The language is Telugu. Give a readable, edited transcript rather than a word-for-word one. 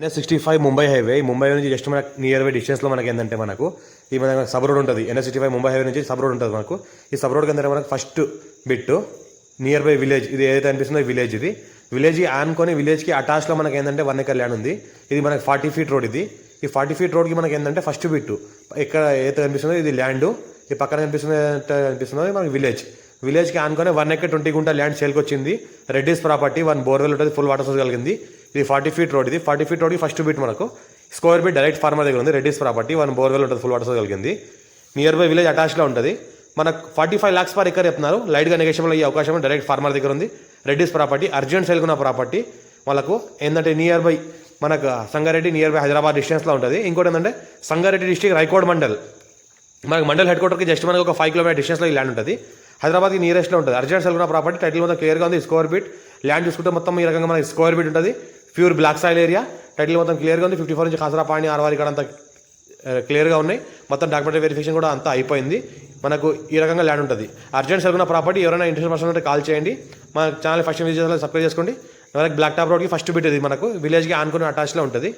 NH65 Mumbai highway. ముంబై నుంచి జస్ట్ మనకు నియర్ బై డిస్టెన్స్లో మనకి ఏంటంటే మనకు ఈ మన సబ్ రోడ్ ఉంటుంది. NH65 ముంబై హైవే నుంచి సబ్ రోడ్ ఉంటుంది మనకు. ఈ సబ్ రోడ్ కింద మనకు first bit near by village. ఇది ఏదైతే అనిపిస్తుందో విలేజ్. ఇది విలేజ్ ఆనుకొని విలేజ్కి అటాచ్లో మనకి ఏంటంటే 1 ఎకర్ ల్యాండ్ ఉంది. ఇది మనకి 40 ఫీట్ రోడ్. ఇది ఈ 40 ఫీట్ రోడ్కి మనకి ఏంటంటే ఫస్ట్ బిట్ ఇక్కడ ఏదైతే కనిపిస్తుందో ఇది ల్యాండ్. ఈ పక్కన కనిపిస్తుందో మనకి విలేజ్కి ఆనుకొని 1 ఎకర్ 20 గుంట ల్యాండ్ సేల్కి వచ్చింది. రెడ్డిస్ ప్రాపర్టీ 1 బోర్వెల్ ఉంటుంది, ఫుల్ వాటర్ సోర్స్ కలిగింది. ఇది 40 ఫీట్ రోడ్. ఇది 40 ఫీట్ రోడ్కి ఫస్ట్ బిట్ మనకు స్క్వేర్ బిట్ డైరెక్ట్ ఫార్మర్ దగ్గర ఉంది. రెడ్డిస్ ప్రాపర్టీ 1 బోర్వెల్ ఉంటుంది, ఫుల్ వాటర్ సోర్స్ కలిగింది. నియర్ బై విలేజ్ అటాచ్లో ఉంటుంది. మనకు 45 lakhs పర్ ఎకర్ చెప్తున్నారు. లైట్గా నెగోషియబుల్ అయ్యే అవకాశం డైరెక్ట్ ఫార్మర్ దగ్గర ఉంది. రెడ్డిస్ ప్రాపర్టీ అర్జెంట్ సేల్కున్న ప్రాపర్టీ వాళ్ళకు ఏంటంటే నియర్ బై మనకు సంగారెడ్డి నియర్ బై హైదరాబాద్ డిస్టెన్స్లో ఉంటుంది. ఇంకోటి ఏంటంటే సంగారెడ్డి డిస్ట్రిక్ట్ రైకోడ్ మండల్. మనకు మండల్ హెడ్ క్వార్టర్కి జస్ట్ మనకు ఒక 5 కిలోమీటర్ డిస్టెన్స్లో ఈ ల్యాండ్ ఉంటుంది. హైదరాబాద్కి నియరెస్ట్లో ఉంటుంది. అర్జెంట్ సేల్కున్న ప్రాపర్టీ టైటిల్ మొత్తం క్లియర్గా ఉంది. స్క్వేర్ బిట్ ల్యాండ్ చూసుకుంటే మొత్తం ఈ రకంగా మనకి స్క్వేర్ బిట్ ఉంటుంది. Pure black soil area. Title మొత్తం క్లియర్గా ఉంది. 54 నుంచి కాసరా పాణి ఆర్వారి ఇక్కడ అంతా క్లియర్గా ఉన్నాయి. మొత్తం డాక్యుమెంటరీ వెరిఫికేషన్ కూడా అంతా అయిపోయింది. మనకు ఈ రకంగా ల్యాండ్ ఉంటుంది. అర్జెంట్ సరుకున్న ప్రాపర్టీ ఎవరైనా ఇంట్రెస్ట్ పర్సన్ ఉంటే కాల్ చేయండి. మన ఛానల్ ఫస్ట్ విజిట్ చేయాలి, సబ్స్క్రైబ్ చేసుకోండి. మనకి బ్లాక్ టాప్ రోడ్కి ఫస్ట్ బిట్ ఇది మనకు విలేజ్కి ఆనుకుని అటాచ్లో ఉంటుంది.